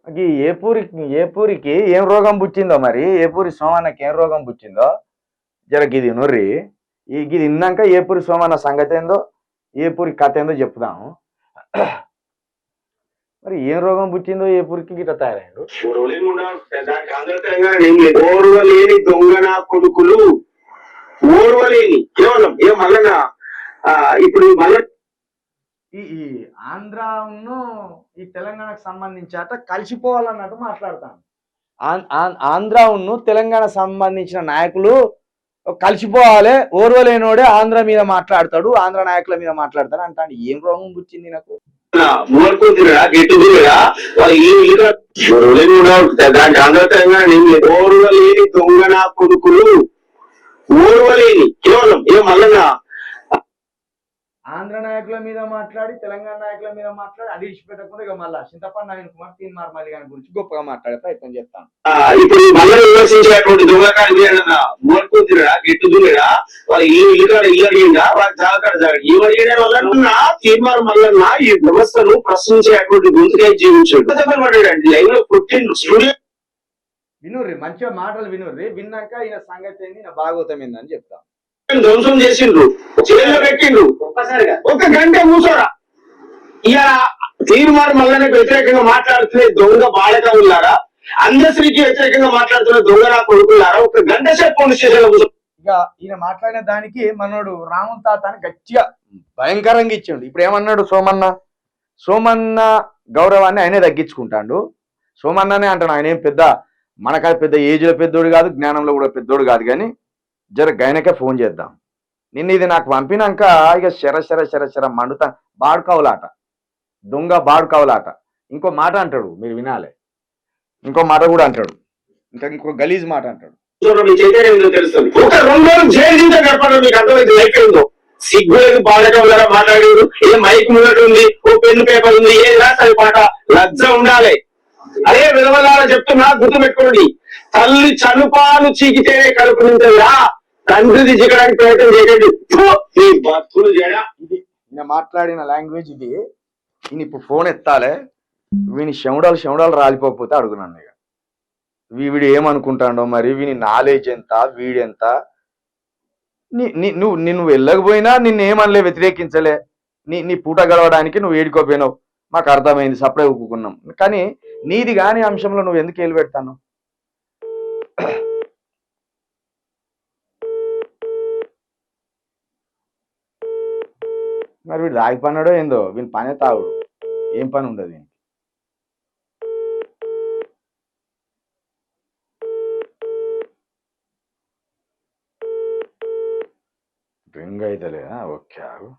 ఏ పూరికి ఏం రోగం పుచ్చిందో మరి ఏపూరి సోమన్నకి ఏం రోగం పుచ్చిందో జర గిది నొర్రి గిది విన్నాక ఏపూరి సోమన్న సంగతి ఏందో ఏపూరి కథ ఏందో చెప్దాము. మరి ఏం రోగం పుచ్చిందో ఏపూరికి గిట్ట తయారయ్యాడు. ఓర్వలేని దొంగన కొడుకులు ఓర్వలేని కేవలం ఏ మల్లన్న ఇప్పుడు మల్ల ఈ ఆంధ్రాను ఈ తెలంగాణకు సంబంధించి అట కలిసిపోవాలన్నట్టు మాట్లాడతాను. ఆంధ్రాను తెలంగాణ సంబంధించిన నాయకులు కలిసిపోవాలి, ఓర్వలేనోడే ఆంధ్ర మీద మాట్లాడతాడు, ఆంధ్ర నాయకుల మీద మాట్లాడతాడు అంటాడు. ఏం రోగం పుచ్చింది నాకు? ఓర్వలేని దొంగన కొడుకులు ఓర్వలేని కేవలం ఏ మల్లన్న ఆంధ్ర నాయకుల మీద మాట్లాడి తెలంగాణ నాయకుల మీద మాట్లాడి అది ఇచ్చిపెట్టకుండా ఇక మళ్ళా చింతపండు నవీన్ కుమార్ తీన్మార్ మల్లి గారి గురించి గొప్పగా మాట్లాడే ప్రయత్నం చేస్తాను. ఇప్పుడు మళ్ళీ విమర్శించేటువంటి దొంగకాడు మూర్ఖురా గిట్టుదురా వాళ్ళ ఇల్లు కాడ ఇల్లు అడిగిందా వాళ్ళ జాగకాడ జాగ ఈ అడిగిన వల్ల తీర్మానం మల్లన్న ఈ వ్యవస్థను ప్రశ్నించేటువంటి గొంతుగా జీవించాడు. లైవ్ లో పుట్టిండు స్టూడియో వినుర్రి, మంచిగా మాటలు వినుర్రి, విన్నాక ఈయన సంగతి ఏంది, ఈయన భాగవతం ఏందని చెప్తాను. ధ్వంసం చేసిండ్రు, జైల్లో పెట్టిండ్రు, ఒక్కసారిగా ఒక గంట కూర్చోరా. ఇక తీర్మానం మల్లన్నకు వ్యతిరేకంగా మాట్లాడుతున్న దొంగ బాలకవులారా, అందశ్రీకి వ్యతిరేకంగా మాట్లాడుతున్న దొంగ నా కొడుకులారా, ఒక గంట సేపు పోలీస్ స్టేషన్ కూర్చో. ఇక ఈయన మాట్లాడిన దానికి మనోడు రామన్ తాత అని గట్టిగా భయంకరంగా ఇచ్చిండు. ఇప్పుడు ఏమన్నాడు సోమన్న గౌరవాన్ని ఆయనే తగ్గించుకుంటాడు. సోమన్ననే అంటాడు, ఆయన ఏం పెద్ద మనకాయ పెద్ద ఏజ్లో పెద్దోడు కాదు, జ్ఞానంలో కూడా పెద్దోడు కాదు, కానీ జర గైనకే ఫోన్ చేద్దాం. నిన్న ఇది నాకు పంపినాక ఇక శర మండుతా బాడుకావులాట, దొంగ బాడుకావులాట. ఇంకో మాట అంటాడు, మీరు వినాలి, ఇంకో మాట కూడా అంటాడు, ఇంకో గలీజ్ మాట అంటాడు. సిగ్గులేదు బాలకవులారా మాట్లాడారు, ఏ మైక్ ముందట ఉంది, ఓ పెన్ను పేపర్ ఉంది, ఏం రాసారి పాట లజ్జ ఉండాలి. అదే విలువలారా చెప్తున్నా, గుర్తు పెట్టుకోండి. తల్లి చనుపాలు చీకితేనే కలుపు నింతదా, తండ్రిది చిక్కడానికి ప్రయత్నం చేయకండి. ఇది మాట్లాడిన లాంగ్వేజ్ ఇది. ఈయన ఇప్పుడు ఫోన్ ఎత్తాలే, వీని శముడాలు రాలిపోతే అడుగున్నాను. ఇక వీడు ఏమనుకుంటాడో మరి, వీని నాలెడ్జ్ ఎంత, వీడెంత. నువ్వు వెళ్ళకపోయినా నిన్నేమనలే, వ్యతిరేకించలే. నీ పూట గడవడానికి నువ్వు ఏడుకోపోయినావు, మాకు అర్థమైంది, సపరేట్ ఒప్పుకున్నాం. కానీ నీది కాని అంశంలో నువ్వు ఎందుకు ఏలు పెడతాను? మరి వీడు రాగి పన్నాడో ఏందో, వీని పనే తాగుడు, ఏం పని ఉండదు వీనికి. రింగ్ అయితేలే, ఓకే ఆగు,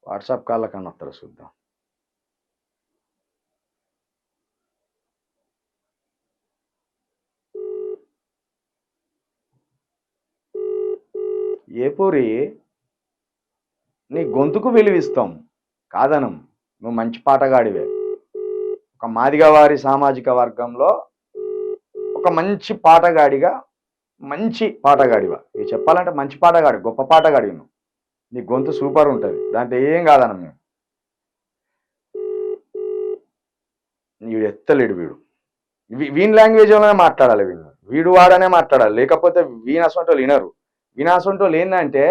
వాట్సాప్ కాళ్ళ కన్నా వస్తారా చూద్దాం. ఏ పూరి, నీ గొంతుకు విలువిస్తాం, కాదనం, నువ్వు మంచి పాటగాడివే. ఒక మాదిగ వారి సామాజిక వర్గంలో ఒక మంచి పాటగాడిగా, మంచి పాటగాడివా, ఇవి చెప్పాలంటే మంచి పాటగాడి, గొప్ప పాటగాడి నువ్వు. నీ గొంతు సూపర్ ఉంటుంది, దాంట్లో ఏం కాదనం మేము. వీడు ఎత్తలేడు, వీని లాంగ్వేజ్ లోనే మాట్లాడాలి, వీడు వాడనే మాట్లాడాలి, లేకపోతే వీనసంటి వాళ్ళు వినరు. వినాసంటి వాళ్ళు ఏంటంటే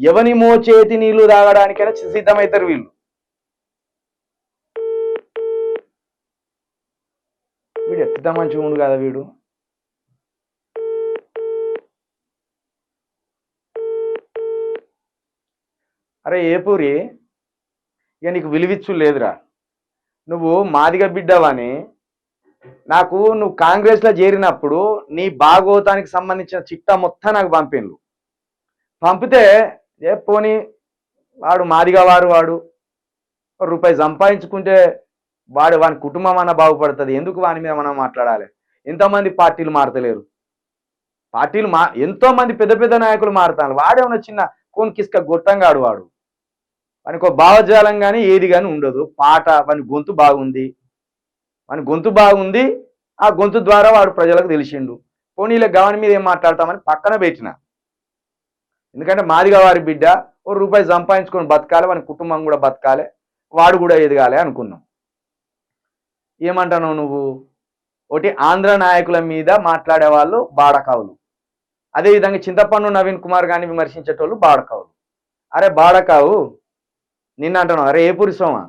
ఎవని మోచేతి నీళ్లు తాగడానికైనా సిద్ధమవుతారు వీళ్ళు. వీడు ఎత్తుతా మంచిగా ఉండు కదా వీడు. అరే ఏపూరి, ఇక నీకు విలువిచ్చు లేదురా. నువ్వు మాదిగ బిడ్డవని నువ్వు కాంగ్రెస్లో చేరినప్పుడు నీ భాగవతానికి సంబంధించిన చిట్టా మొత్తం నాకు పంపిండు. పంపితే పోనీ వాడు మాదిగా వాడు రూపాయి సంపాదించుకుంటే వాని కుటుంబం అన్న బాగుపడుతుంది, ఎందుకు వాని మీద మనం మాట్లాడాలి? ఎంతోమంది పార్టీలు మారతలేరు, ఎంతోమంది పెద్ద పెద్ద నాయకులు మారుతారు. వాడేమన్నా చిన్న కోన్కిస్క గొట్టంగాడు, వానికి ఒక భావజాలం కానీ ఏది కానీ ఉండదు. పాట వాని గొంతు బాగుంది, ఆ గొంతు ద్వారా వాడు ప్రజలకు తెలిసిండు. పోనీలే గవన్ మీద ఏం మాట్లాడతామని పక్కన పెట్టిన. ఎందుకంటే మాదిగా వారి బిడ్డ ఓ రూపాయి సంపాదించుకొని బతకాలి, వాని కుటుంబం కూడా బతకాలి, వాడు కూడా ఎదగాలి అనుకున్నాం. ఏమంటావు నువ్వు? ఒకటి ఆంధ్ర నాయకుల మీద మాట్లాడే వాళ్ళు బాడకావులు, అదేవిధంగా చింతపండు నవీన్ కుమార్ గారిని విమర్శించేటోళ్ళు బాడకావులు. అరే బాడకావు నిన్న అంటున్నావు, అరే ఏ పురుషమా,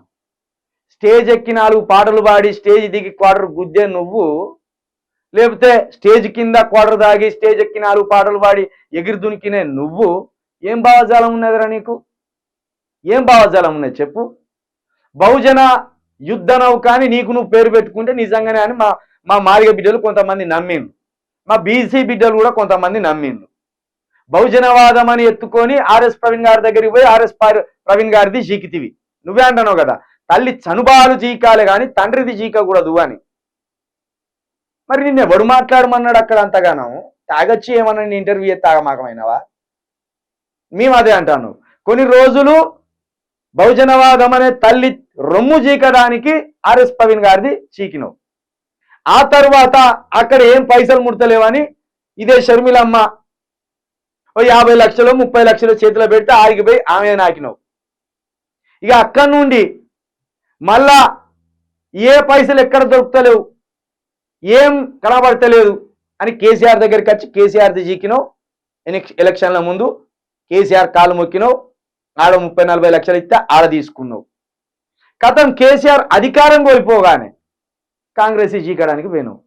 స్టేజ్ ఎక్కి 4 పాటలు పాడి స్టేజ్ దిగి క్వార్టర్ గుద్దే నువ్వు, లేకపోతే స్టేజ్ కింద క్వార్టర్ దాగి స్టేజ్ ఎక్కి 4 పాటలు పాడి ఎగిరి దునికినే నువ్వు, ఏం భావజాలం ఉన్నదిరా నీకు? ఏం భావజాలం ఉన్నది చెప్పు? బహుజన యుద్ధ నౌక అని నీకు నువ్వు పేరు పెట్టుకుంటే నిజంగానే అని మా మాదిగ బిడ్డలు కొంతమంది నమ్మిండు, మా బీసీ బిడ్డలు కూడా కొంతమంది నమ్మిండు. బహుజనవాదం అని ఎత్తుకొని ఆర్ఎస్ ప్రవీణ్ గారి దగ్గరికి పోయి ఆర్ఎస్ ప్రవీణ్ గారిది చీకితివి. నువ్వే అంటున్నావు కదా, తల్లి చనుబాలు చీకాలే కానీ తండ్రిది చీకకూడదు అని. మరి నిన్న ఎవడు మాట్లాడమన్నాడు అక్కడ అంతగానో? తాగొచ్చి ఏమన్నా నీ ఇంటర్వ్యూ తాగమాకమైనవా? మేము అదే అంటాను, కొన్ని రోజులు బహుజనవాదం అనే తల్లి రొమ్ము చీకడానికి ఆర్ఎస్ ప్రవీణ్ గారిది చీకినవు. ఆ తర్వాత అక్కడ ఏం పైసలు ముడతలేవని ఇదే షర్మిలమ్మ 50 లక్షలు 30 లక్షలు చేతిలో పెడితే ఆగిపోయి ఆమె నాకినవు. ఇక అక్కడి నుండి మళ్ళా ఏ పైసలు ఎక్కడ దొరుకుతలేవు, ఏం కనబడతలేదు అని కేసీఆర్ దగ్గరికి వచ్చి కేసీఆర్ది జీకినవు. ఎలక్షన్ల ముందు కేసీఆర్ కాలు మొక్కినవు, ఆడ 30-40 లక్షలు ఇస్తే ఆడ తీసుకున్నావు. కథం కేసీఆర్ అధికారం కోల్పోగానే కాంగ్రెస్ జీకడానికి పోయినావు.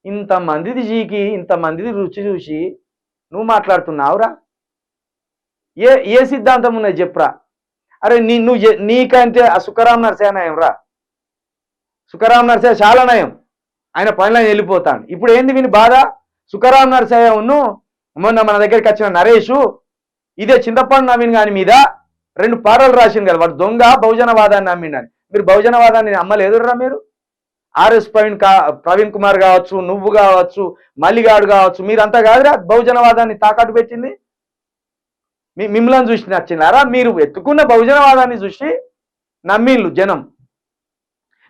ఇంతమందిది జీకి ఇంతమందిది రుచి చూసి నువ్వు మాట్లాడుతున్నావురా? ఏ సిద్ధాంతం ఉన్నది చెప్పురా? అరే నీకంటే ఆ సుఖరాం నరసయ్య నయం రా. సుఖరాం నరసయ్య చాలా నయం, ఆయన పనిలో వెళ్ళిపోతాడు. ఇప్పుడు ఏంది విని బాధ? సుఖరాం నరసయ్య ఉన్ను మొన్న మన దగ్గరికి వచ్చిన నరేషు ఇదే చింతపండు నవీన్ గాని మీద 2 పాటలు రాసింది కదా, వాడు దొంగ బహుజనవాదాన్ని నమ్మిండని. మీరు బహుజనవాదాన్ని నమ్మలేదురా? మీరు ఆర్ఎస్ ప్రవీణ్ కుమార్ కావచ్చు, నువ్వు కావచ్చు, మల్లిగాడు కావచ్చు, మీరంతా కాదురా బహుజనవాదాన్ని తాకట్టు పెట్టింది. మిమ్మల్ని చూసి నచ్చినారా? మీరు ఎత్తుకున్న బహుజనవాదాన్ని చూసి నమ్మిళ్ళు జనం.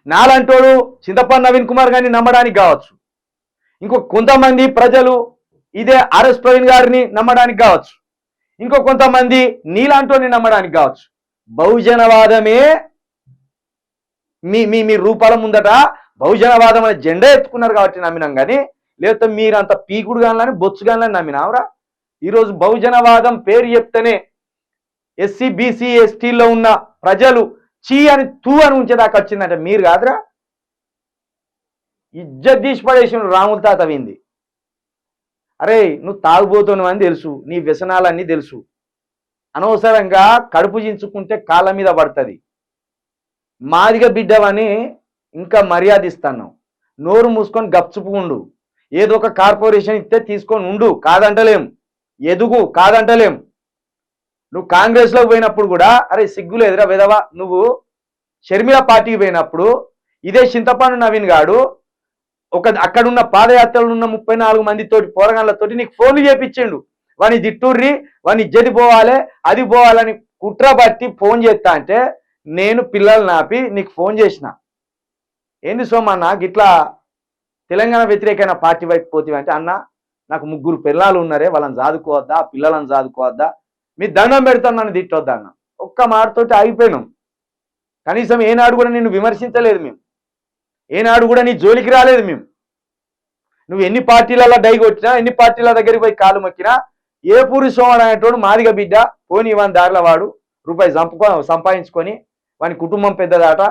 నాలంటోడు చింతపండు నవీన్ కుమార్ గారిని నమ్మడానికి కావచ్చు, ఇంకో కొంతమంది ప్రజలు ఇదే ఆర్ఎస్ ప్రవీణ్ గారిని నమ్మడానికి కావచ్చు, ఇంకో కొంతమంది నీలాంటోని నమ్మడానికి కావచ్చు. బహుజనవాదమే మీ రూపాల ముందట బహుజనవాదం అనే జెండా ఎత్తుకున్నారు కాబట్టి నమ్మినాం, కానీ లేకపోతే మీరంత పీకుడు గాని బొచ్చు గాని నమ్మినావురా? ఈరోజు బహుజనవాదం పేరు చెప్తేనే ఎస్సీ బీసీ ఎస్టీలో ఉన్న ప్రజలు చీ అని తూ అని ఉంచేదాకా వచ్చిందంటే మీరు కాదురా. ఇజ్జత్ తీసి పడేసిన రాముల తాత వింది. అరే నువ్వు తాగుబోతున్నావు అని తెలుసు, నీ వ్యసనాలన్నీ తెలుసు, అనవసరంగా కడుపు చించుకుంటే కాళ్ళ మీద పడుతుంది. మాదిగ బిడ్డవని ఇంకా మర్యాద ఇస్తాను, నోరు మూసుకొని గప్చుపుకుండు, ఏదో ఒక కార్పొరేషన్ ఇస్తే తీసుకొని ఉండు, కాదంటలేం, ఎదుగు కాదంటలేం. నువ్వు కాంగ్రెస్లోకి పోయినప్పుడు కూడా అరే సిగ్గులు ఎదురా విధవా, నువ్వు షర్మిల పార్టీకి పోయినప్పుడు ఇదే చింతపండు నవీన్ గాడు అక్కడున్న పాదయాత్రలు ఉన్న 34 మందితోటి పోరగాళ్ళతోటి నీకు ఫోన్లు చేపించిండు, వాని దిట్టూర్రి వాని జది పోవాలి అది పోవాలని కుట్ర బట్టి ఫోన్ చేస్తా అంటే నేను పిల్లలు నాపి నీకు ఫోన్ చేసిన, ఏంది సోమన్న గిట్లా తెలంగాణ వ్యతిరేకమైన పార్టీ వైపు పోతివి అంటే, అన్న నాకు 3 పిల్లలు ఉన్నారే, వాళ్ళని చదువుకోవద్దా, పిల్లలను చదువుకోవద్దా, మీ దండం పెడతాను నన్ను తిట్టొద్దా అన్న. ఒక్క మాటతోటి ఆగిపోయినాం. కనీసం ఏనాడు కూడా నిన్ను విమర్శించలేదు మేము, ఏనాడు కూడా నీ జోలికి రాలేదు మేము. నువ్వు ఎన్ని పార్టీలలో డై కొట్టినా, ఎన్ని పార్టీల దగ్గరికి పోయి కాలు మొక్కినా, ఏ పూరి సోమడు అనేటోడు మాదిగ బిడ్డ పోని వాని దారిలో వాడు రూపాయి సంపాదించుకొని వాని కుటుంబం పెద్దదాట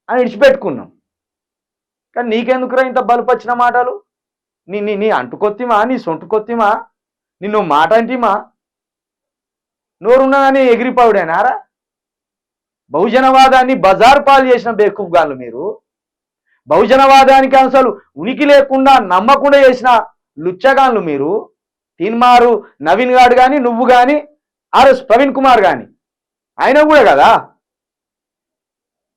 అని విడిచిపెట్టుకున్నాం. కానీ నీకెందుకురా ఇంత బలుపచ్చిన మాటలు? నీ అంటుకొత్తిమా, నీ సొంటుకొత్తిమా, నిన్ను మాట అంటిమా, నోరున్నదని ఎగిరిపోవుడేనారా? బహుజనవాదాన్ని బజార్ పాలు చేసిన బేకూఫ్ గాళ్ళు మీరు. బహుజనవాదానికి అసలు ఉనికి లేకుండా నమ్మకుండా చేసిన లుచ్చగాన్లు మీరు. తీన్మారు నవీన్ గాడు కానీ, నువ్వు కానీ, ఆర్ఎస్ ప్రవీణ్ కుమార్ కానీ, ఆయన కూడా కదా.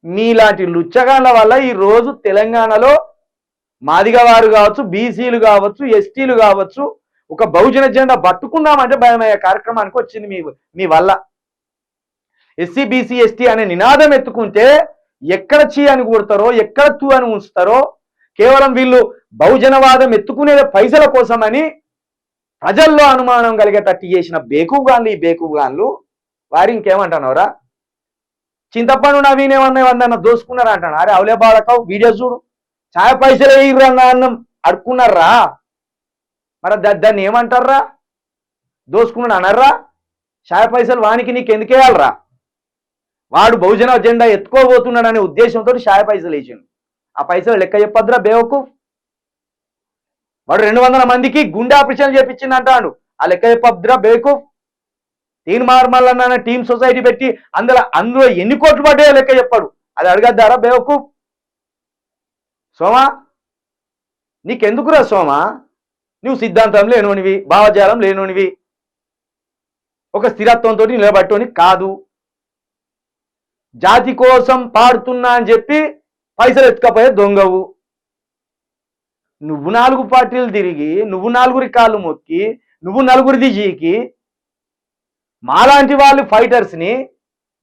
మీలాంటి లుచ్చగాన్ల వల్ల ఈరోజు తెలంగాణలో మాదిగ వారు కావచ్చు, బీసీలు కావచ్చు, ఎస్టీలు కావచ్చు, ఒక బహుజన జెండా పట్టుకుందామంటే భయమయ్యే కార్యక్రమానికి వచ్చింది మీ వల్ల. ఎస్సీ బీసీ ఎస్టీ అనే నినాదం ఎత్తుకుంటే ఎక్కడ చీ అని కొడతారో, ఎక్కడ తూ అని ఉంచుతారో, కేవలం వీళ్ళు బహుజనవాదం ఎత్తుకునేది పైసల కోసమని ప్రజల్లో అనుమానం కలిగేటట్టు చేసిన బేకూగాన్లు ఈ బేకూగాన్లు. వారి ఇంకేమంటున్నావురా? చింతపండు నవీన్ ఏమన్నా దోసుకున్నారా అంటాను. అరే అవలే బాధకావు వీడియో చూడు. ఛాయ పైసలు వేయరా అన్నం అడుక్కున్నారా? మరి దాన్ని ఏమంటారా? దోసుకున్నాడు అనర్రా? ఛాయ పైసలు వానికి నీకు ఎందుకు వేయాలరా? వాడు బహుజన జెండా ఎత్తుకోబోతున్నాడు అనే ఉద్దేశంతో ఛాయ పైసలు వేసిండు. ఆ పైసలు లెక్క చెప్పొద్దురా బేవకు. వాడు 200 మందికి గుండె ఆపరేషన్ చేపించింది అంటాడు. ఆ లెక్క చెప్పొద్దురా బేవకు. తీన్ మార్మల్లన్న టీమ్ సొసైటీ పెట్టి అందులో ఎన్ని కోట్లు పడ్డాయో లెక్క చెప్పాడు. అది అడగద్దారా బేవకు? సోమా నీకెందుకురా సోమా? నువ్వు సిద్ధాంతం లేనోనివి, భావజాలం లేనోనివి, ఒక స్థిరత్వంతో నిలబట్టుని కాదు. జాతి కోసం పాడుతున్నా అని చెప్పి పైసలు ఎత్తుకపోయే దొంగవు. నువ్వు 4 పార్టీలు తిరిగి, నువ్వు 4 కాళ్ళు మొక్కి, నువ్వు 4 జీకి మాలాంటి వాళ్ళు ఫైటర్స్ని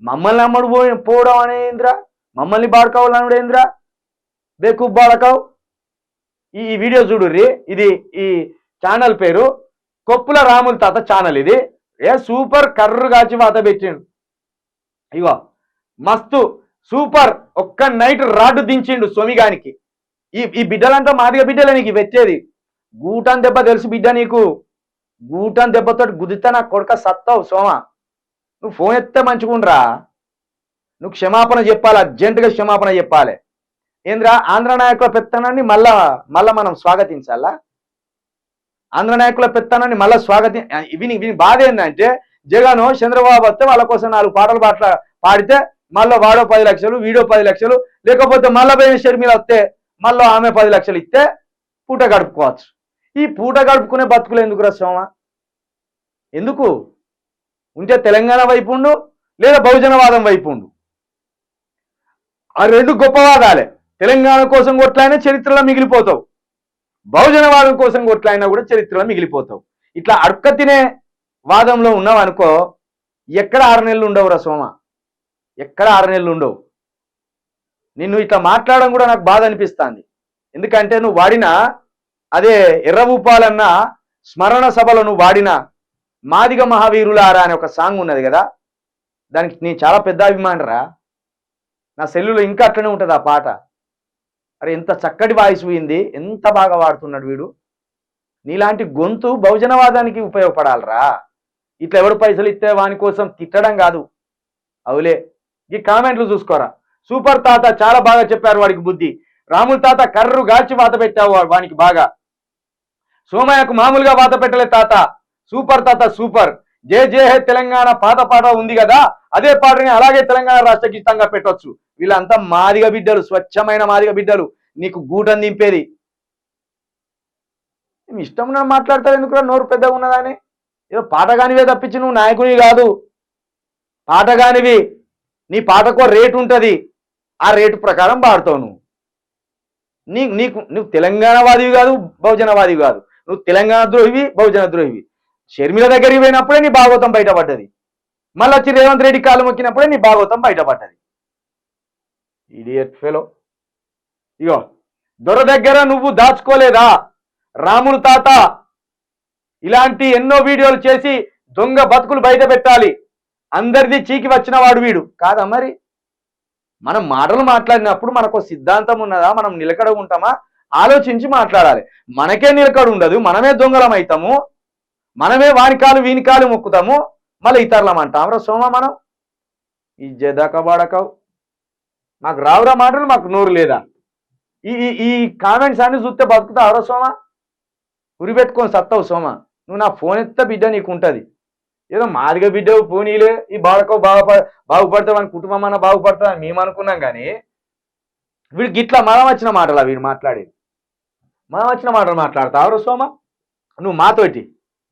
మమ్మల్ని అమ్మడు పోవడం అనేంద్రా? మమ్మల్ని బాడుకోవాలనుడేంద్రా? బేకూబ్ బాడకావు. ఈ వీడియో చూడుర్రి. ఇది ఈ ఛానల్ పేరు కొప్పుల రాముల తాత ఛానల్. ఇది సూపర్ కర్రు కాచి వాత పెట్టిండు. ఇగో మస్తు సూపర్. ఒక్క నైట్ రాడ్డు దించిండు సోమిగానికి. ఈ బిడ్డలంతా మాదిగ బిడ్డలే నీకు పెట్టేది. గూటన్ దెబ్బ తెలుసు బిడ్డ నీకు. గూటన్ దెబ్బతో గుద్దితే నా కొడుక సత్తావు సోమ. నువ్వు ఫోన్ ఎత్తే మంచుకుండ్రా. నువ్వు క్షమాపణ చెప్పాలి, అర్జెంటుగా క్షమాపణ చెప్పాలి. ఏంద్రా ఆంధ్ర నాయకుల పెత్తనాన్ని మళ్ళా మనం స్వాగతించాలా? ఆంధ్ర నాయకుల పెత్తనాన్ని మళ్ళా విని బాధ ఏంటంటే జగన్ చంద్రబాబు వస్తే వాళ్ళ కోసం 4 పాటలు పాడితే మళ్ళీ వాడో 10 లక్షలు, వీడో 10 లక్షలు, లేకపోతే మళ్ళా పోయిన షర్మిల వస్తే మళ్ళీ ఆమె 10 లక్షలు ఇస్తే పూట గడుపుకోవచ్చు. ఈ పూట గడుపుకునే బతుకులు ఎందుకు సోమ? ఎందుకు? ఉంటే తెలంగాణ వైపు ఉండు, లేదా బహుజనవాదం వైపు ఉండు. ఆ 2 గొప్పవాదాలే. తెలంగాణ కోసం కొట్లాయినా చరిత్రలో మిగిలిపోతావు, బహుజనవాదం కోసం కొట్లాయినా కూడా చరిత్రలో మిగిలిపోతావు. ఇట్లా అడక్క తినే వాదంలో ఉన్నావు అనుకో, ఎక్కడ 6 నెలలు ఉండవురా సోమ, ఎక్కడ 6 నెలలు ఉండవు. నిన్ను ఇట్లా మాట్లాడడం కూడా నాకు బాధ అనిపిస్తుంది. ఎందుకంటే నువ్వు వాడిన అదే ఎర్రవూపాలన్న స్మరణ సభలో నువ్వు వాడిన మాదిగ మహావీరులారా అనే ఒక సాంగ్ ఉన్నది కదా, దానికి నేను చాలా పెద్ద అభిమానిరా. నా సెల్లులో ఇంకా అట్లనే ఉంటుంది ఆ పాట. అరే ఎంత చక్కటి వాయిస్ పోయింది, ఎంత బాగా వాడుతున్నాడు వీడు. నీలాంటి గొంతు బహుజనవాదానికి ఉపయోగపడాలరా. ఇట్లా ఎవరు పైసలు ఇస్తే వాని కోసం తిట్టడం కాదు. అవులే ఈ కామెంట్లు చూసుకోరా. సూపర్ తాత చాలా బాగా చెప్పారు, వాడికి బుద్ధి. రాముల తాత కర్రు గాల్చి వాత పెట్టావు వానికి బాగా. సోమయ్యకు మామూలుగా వాత పెట్టలే తాత. సూపర్ తాత సూపర్. జే జే హే తెలంగాణ పాత పాట ఉంది కదా, అదే పాటని అలాగే తెలంగాణ రాష్ట్ర గీతంగా పెట్టొచ్చు. వీళ్ళంతా మాదిగ బిడ్డలు, స్వచ్ఛమైన మాదిగ బిడ్డలు. నీకు గూటం దింపేది ఇష్టం ఉన్నది మాట్లాడతావు ఎందుకు? నోరు పెద్దగా ఉన్నదాని ఏదో పాటగానివే తప్పించి నువ్వు నాయకునివి కాదు. పాటగానివి, నీ పాటకో రేటు ఉంటుంది, ఆ రేటు ప్రకారం పాడతావు నువ్వు. నువ్వు తెలంగాణవాదివి కాదు, బహుజనవాదివి కాదు. నువ్వు తెలంగాణ ద్రోహివి, బహుజన ద్రోహివి. షర్మిల దగ్గరికి పోయినప్పుడే నీ భాగవతం బయటపడ్డది. మళ్ళీ వచ్చి రేవంత్ రెడ్డి కాలు మొక్కినప్పుడే నీ భాగవతం బయటపడ్డది. Idiot fellow. ఇగో దొర దగ్గర నువ్వు దాచుకోలేదా రాములు తాత? ఇలాంటి ఎన్నో వీడియోలు చేసి దొంగ బతుకులు బయట పెట్టాలి. అందరిది చీకి వచ్చిన వాడు వీడు కాదా? మరి మనం మాటలు మాట్లాడినప్పుడు మనకు సిద్ధాంతం ఉన్నదా? మనం నిలకడ ఉంటామా? ఆలోచించి మాట్లాడాలి. మనకే నిలకడ ఉండదు, మనమే దొంగలం అవుతాము, మనమే వానికాలు వీనికాలు మొక్కుతాము, మళ్ళీ ఇతరులం అంటాం రా సోమ. మనం ఈ జదకబాడకవు మాకు రావురా మాటలు, మాకు నోరు లేదా? ఈ కామెంట్స్ అన్ని చూస్తే బతుకుతావురా సోమ? ఉరిపెట్టుకొని సత్తావు సోమ. నువ్వు నా ఫోన్ ఎత్తే బిడ్డ నీకు ఉంటుంది. ఏదో మాదిగా బిడ్డ పోనీలే, ఈ బాడకో బాగుపడతావు అని కుటుంబం అన్న బాగుపడతావు అని మేము అనుకున్నాం. కానీ వీడికి ఇట్లా మనం వచ్చిన మాటలా వీడు మాట్లాడేది? మనం వచ్చిన మాటలు మాట్లాడతావురా సోమ నువ్వు మాతోటి?